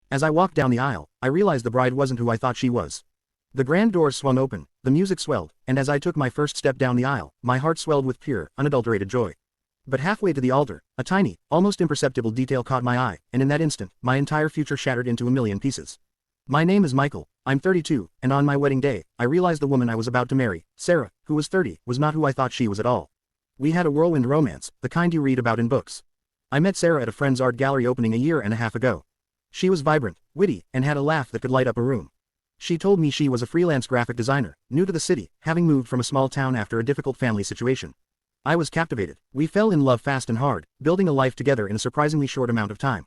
As I walked down the aisle, I realized the bride wasn't who I thought she was. The grand doors swung open, the music swelled, and as I took my first step down the aisle, my heart swelled with pure, unadulterated joy. But halfway to the altar, a tiny, almost imperceptible detail caught my eye, and in that instant, my entire future shattered into a million pieces. My name is Michael, I'm 32, and on my wedding day, I realized the woman I was about to marry, Sarah, who was 30, was not who I thought she was at all. We had a whirlwind romance, the kind you read about in books. I met Sarah at a friend's art gallery opening a year and a half ago. She was vibrant, witty, and had a laugh that could light up a room. She told me she was a freelance graphic designer, new to the city, having moved from a small town after a difficult family situation. I was captivated. We fell in love fast and hard, building a life together in a surprisingly short amount of time.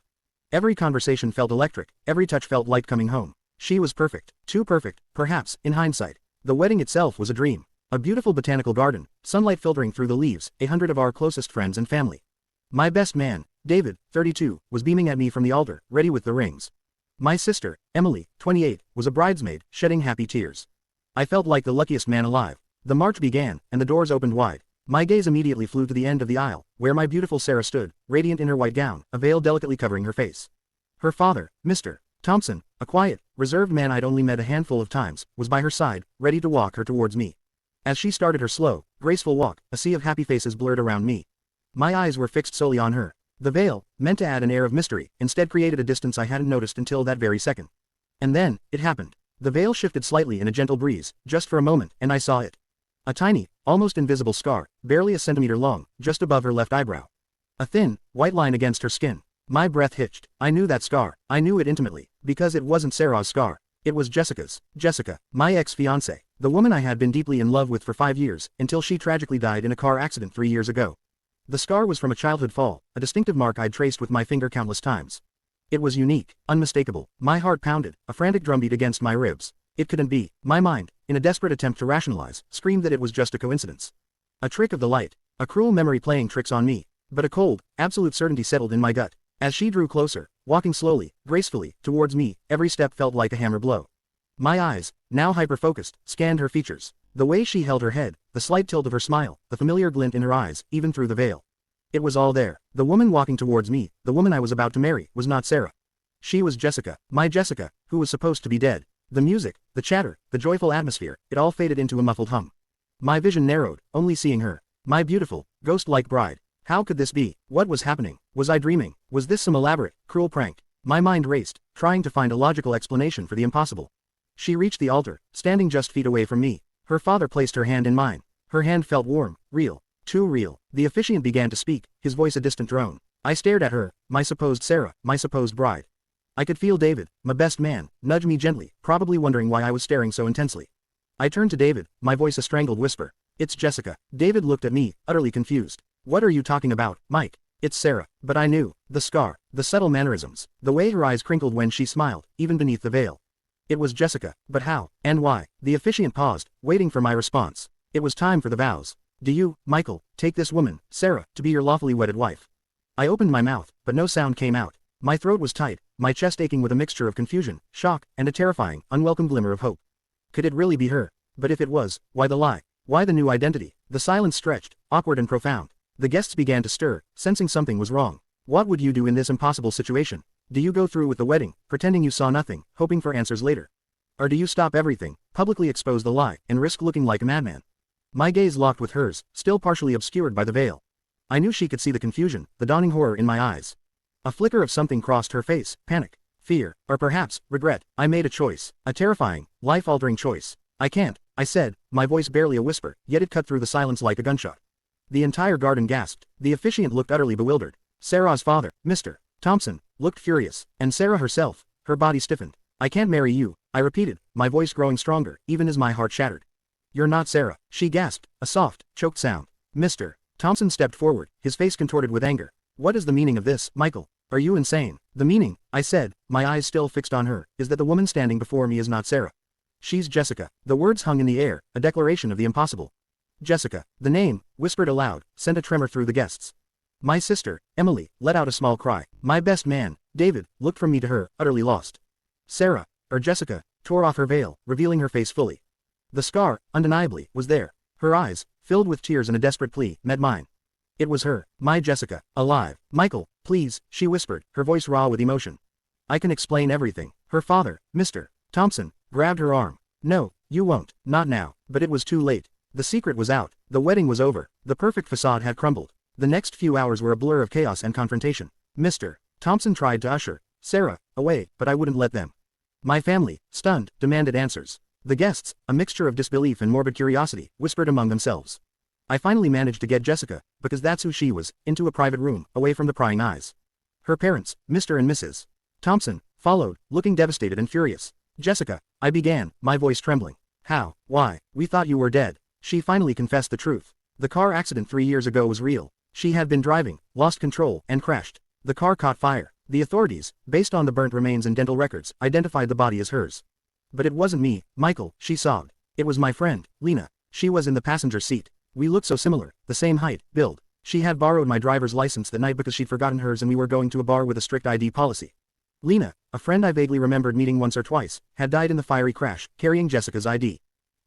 Every conversation felt electric, every touch felt like coming home. She was perfect, too perfect, perhaps, in hindsight. The wedding itself was a dream. A beautiful botanical garden, sunlight filtering through the leaves, 100 of our closest friends and family. My best man, David, 32, was beaming at me from the altar, ready with the rings. My sister, Emily, 28, was a bridesmaid, shedding happy tears. I felt like the luckiest man alive. The march began, and the doors opened wide. My gaze immediately flew to the end of the aisle, where my beautiful Sarah stood, radiant in her white gown, a veil delicately covering her face. Her father, Mr. Thompson, a quiet, reserved man I'd only met a handful of times, was by her side, ready to walk her towards me. As she started her slow, graceful walk, a sea of happy faces blurred around me. My eyes were fixed solely on her. The veil, meant to add an air of mystery, instead created a distance I hadn't noticed until that very second. And then, it happened. The veil shifted slightly in a gentle breeze, just for a moment, and I saw it. A tiny, almost invisible scar, barely a centimeter long, just above her left eyebrow. A thin, white line against her skin. My breath hitched. I knew that scar. I knew it intimately, because it wasn't Sarah's scar. It was Jessica's. Jessica, my ex-fiancée, the woman I had been deeply in love with for 5 years, until she tragically died in a car accident 3 years ago. The scar was from a childhood fall, a distinctive mark I'd traced with my finger countless times. It was unique, unmistakable. My heart pounded, a frantic drumbeat against my ribs. It couldn't be. My mind, in a desperate attempt to rationalize, screamed that it was just a coincidence. A trick of the light. A cruel memory playing tricks on me. But a cold, absolute certainty settled in my gut. As she drew closer, walking slowly, gracefully, towards me, every step felt like a hammer blow. My eyes, now hyper-focused, scanned her features. The way she held her head, the slight tilt of her smile, the familiar glint in her eyes, even through the veil. It was all there. The woman walking towards me, the woman I was about to marry, was not Sarah. She was Jessica, my Jessica, who was supposed to be dead. The music, the chatter, the joyful atmosphere, it all faded into a muffled hum. My vision narrowed, only seeing her. My beautiful, ghost-like bride. How could this be? What was happening? Was I dreaming? Was this some elaborate, cruel prank? My mind raced, trying to find a logical explanation for the impossible. She reached the altar, standing just feet away from me. Her father placed her hand in mine. Her hand felt warm, real, too real. The officiant began to speak, his voice a distant drone. I stared at her, my supposed Sarah, my supposed bride. I could feel David, my best man, nudge me gently, probably wondering why I was staring so intensely. I turned to David, my voice a strangled whisper. It's Jessica. David looked at me, utterly confused. What are you talking about, Mike? It's Sarah. But I knew. The scar, the subtle mannerisms, the way her eyes crinkled when she smiled, even beneath the veil. It was Jessica, but how, and why? The officiant paused, waiting for my response. It was time for the vows. Do you, Michael, take this woman, Sarah, to be your lawfully wedded wife? I opened my mouth, but no sound came out. My throat was tight, my chest aching with a mixture of confusion, shock, and a terrifying, unwelcome glimmer of hope. Could it really be her? But if it was, why the lie? Why the new identity? The silence stretched, awkward and profound. The guests began to stir, sensing something was wrong. What would you do in this impossible situation? Do you go through with the wedding, pretending you saw nothing, hoping for answers later? Or do you stop everything, publicly expose the lie, and risk looking like a madman? My gaze locked with hers, still partially obscured by the veil. I knew she could see the confusion, the dawning horror in my eyes. A flicker of something crossed her face, panic, fear, or perhaps, regret. I made a choice, a terrifying, life-altering choice. I can't, I said, my voice barely a whisper, yet it cut through the silence like a gunshot. The entire garden gasped. The officiant looked utterly bewildered. Sarah's father, Mr. Thompson, looked furious, and Sarah herself, her body stiffened. I can't marry you, I repeated, my voice growing stronger, even as my heart shattered. You're not Sarah, she gasped, a soft, choked sound. Mr. Thompson stepped forward, his face contorted with anger. What is the meaning of this, Michael? Are you insane? The meaning, I said, my eyes still fixed on her, is that the woman standing before me is not Sarah. She's Jessica. The words hung in the air, a declaration of the impossible. Jessica, the name, whispered aloud, sent a tremor through the guests. My sister, Emily, let out a small cry. My best man, David, looked from me to her, utterly lost. Sarah, or Jessica, tore off her veil, revealing her face fully. The scar, undeniably, was there. Her eyes, filled with tears and a desperate plea, met mine. It was her, my Jessica, alive. Michael, please, she whispered, her voice raw with emotion. I can explain everything. Her father, Mr. Thompson, grabbed her arm. No, you won't, not now, but it was too late. The secret was out, the wedding was over, the perfect facade had crumbled. The next few hours were a blur of chaos and confrontation. Mr. Thompson tried to usher Sarah away, but I wouldn't let them. My family, stunned, demanded answers. The guests, a mixture of disbelief and morbid curiosity, whispered among themselves. I finally managed to get Jessica, because that's who she was, into a private room, away from the prying eyes. Her parents, Mr. and Mrs. Thompson, followed, looking devastated and furious. Jessica, I began, my voice trembling. How? Why? We thought you were dead. She finally confessed the truth. The car accident 3 years ago was real. She had been driving, lost control, and crashed. The car caught fire. The authorities, based on the burnt remains and dental records, identified the body as hers. But it wasn't me, Michael, she sobbed. It was my friend, Lena. She was in the passenger seat. We looked so similar, the same height, build. She had borrowed my driver's license that night because she'd forgotten hers and we were going to a bar with a strict ID policy. Lena, a friend I vaguely remembered meeting once or twice, had died in the fiery crash, carrying Jessica's ID.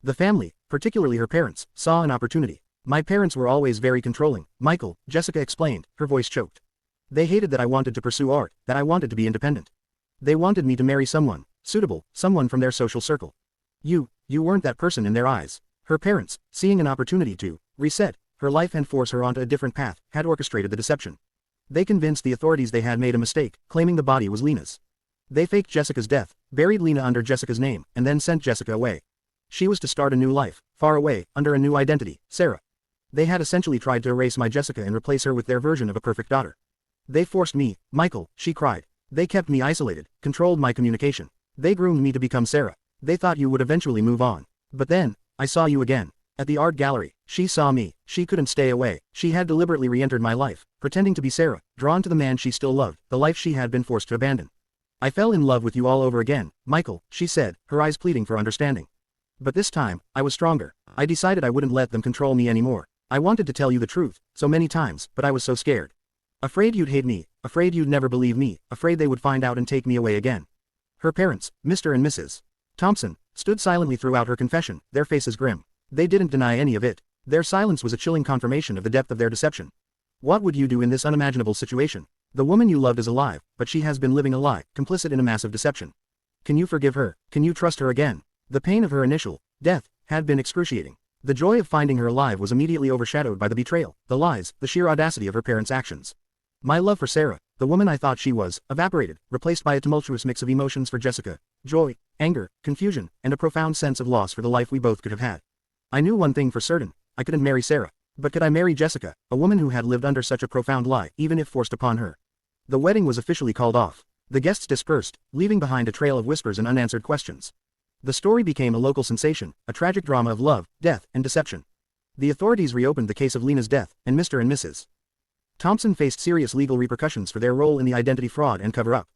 The family, particularly her parents, saw an opportunity. My parents were always very controlling, Michael, Jessica explained, her voice choked. They hated that I wanted to pursue art, that I wanted to be independent. They wanted me to marry someone suitable, someone from their social circle. You weren't that person in their eyes. Her parents, seeing an opportunity to reset her life and force her onto a different path, had orchestrated the deception. They convinced the authorities they had made a mistake, claiming the body was Lena's. They faked Jessica's death, buried Lena under Jessica's name, and then sent Jessica away. She was to start a new life, far away, under a new identity, Sarah. They had essentially tried to erase my Jessica and replace her with their version of a perfect daughter. They forced me, Michael, she cried. They kept me isolated, controlled my communication. They groomed me to become Sarah. They thought you would eventually move on. But then, I saw you again. At the art gallery, she saw me. She couldn't stay away. She had deliberately re-entered my life, pretending to be Sarah, drawn to the man she still loved, the life she had been forced to abandon. I fell in love with you all over again, Michael, she said, her eyes pleading for understanding. But this time, I was stronger. I decided I wouldn't let them control me anymore. I wanted to tell you the truth, so many times, but I was so scared. Afraid you'd hate me, afraid you'd never believe me, afraid they would find out and take me away again. Her parents, Mr. and Mrs. Thompson, stood silently throughout her confession, their faces grim. They didn't deny any of it. Their silence was a chilling confirmation of the depth of their deception. What would you do in this unimaginable situation? The woman you loved is alive, but she has been living a lie, complicit in a massive deception. Can you forgive her? Can you trust her again? The pain of her initial death had been excruciating. The joy of finding her alive was immediately overshadowed by the betrayal, the lies, the sheer audacity of her parents' actions. My love for Sarah, the woman I thought she was, evaporated, replaced by a tumultuous mix of emotions for Jessica, joy, anger, confusion, and a profound sense of loss for the life we both could have had. I knew one thing for certain, I couldn't marry Sarah. But could I marry Jessica, a woman who had lived under such a profound lie, even if forced upon her? The wedding was officially called off. The guests dispersed, leaving behind a trail of whispers and unanswered questions. The story became a local sensation, a tragic drama of love, death, and deception. The authorities reopened the case of Lena's death, and Mr. and Mrs. Thompson faced serious legal repercussions for their role in the identity fraud and cover-up.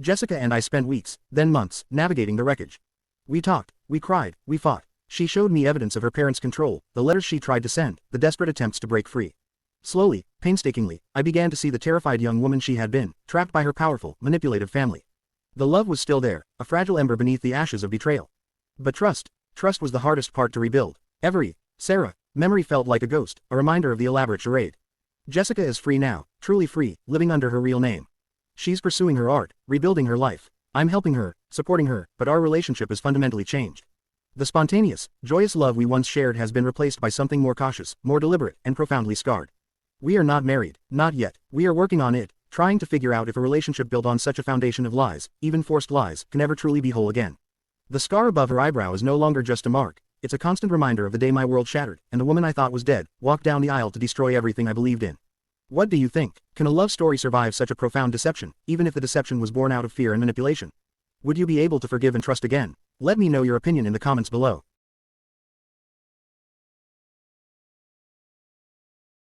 Jessica and I spent weeks, then months, navigating the wreckage. We talked, we cried, we fought. She showed me evidence of her parents' control, the letters she tried to send, the desperate attempts to break free. Slowly, painstakingly, I began to see the terrified young woman she had been, trapped by her powerful, manipulative family. The love was still there, a fragile ember beneath the ashes of betrayal. But trust was the hardest part to rebuild. Every Sarah memory felt like a ghost, a reminder of the elaborate charade. Jessica is free now, truly free, living under her real name. She's pursuing her art, rebuilding her life. I'm helping her, supporting her, but our relationship is fundamentally changed. The spontaneous, joyous love we once shared has been replaced by something more cautious, more deliberate, and profoundly scarred. We are not married, not yet. We are working on it, trying to figure out if a relationship built on such a foundation of lies, even forced lies, can ever truly be whole again. The scar above her eyebrow is no longer just a mark, it's a constant reminder of the day my world shattered, and the woman I thought was dead, walked down the aisle to destroy everything I believed in. What do you think? Can a love story survive such a profound deception, even if the deception was born out of fear and manipulation? Would you be able to forgive and trust again? Let me know your opinion in the comments below.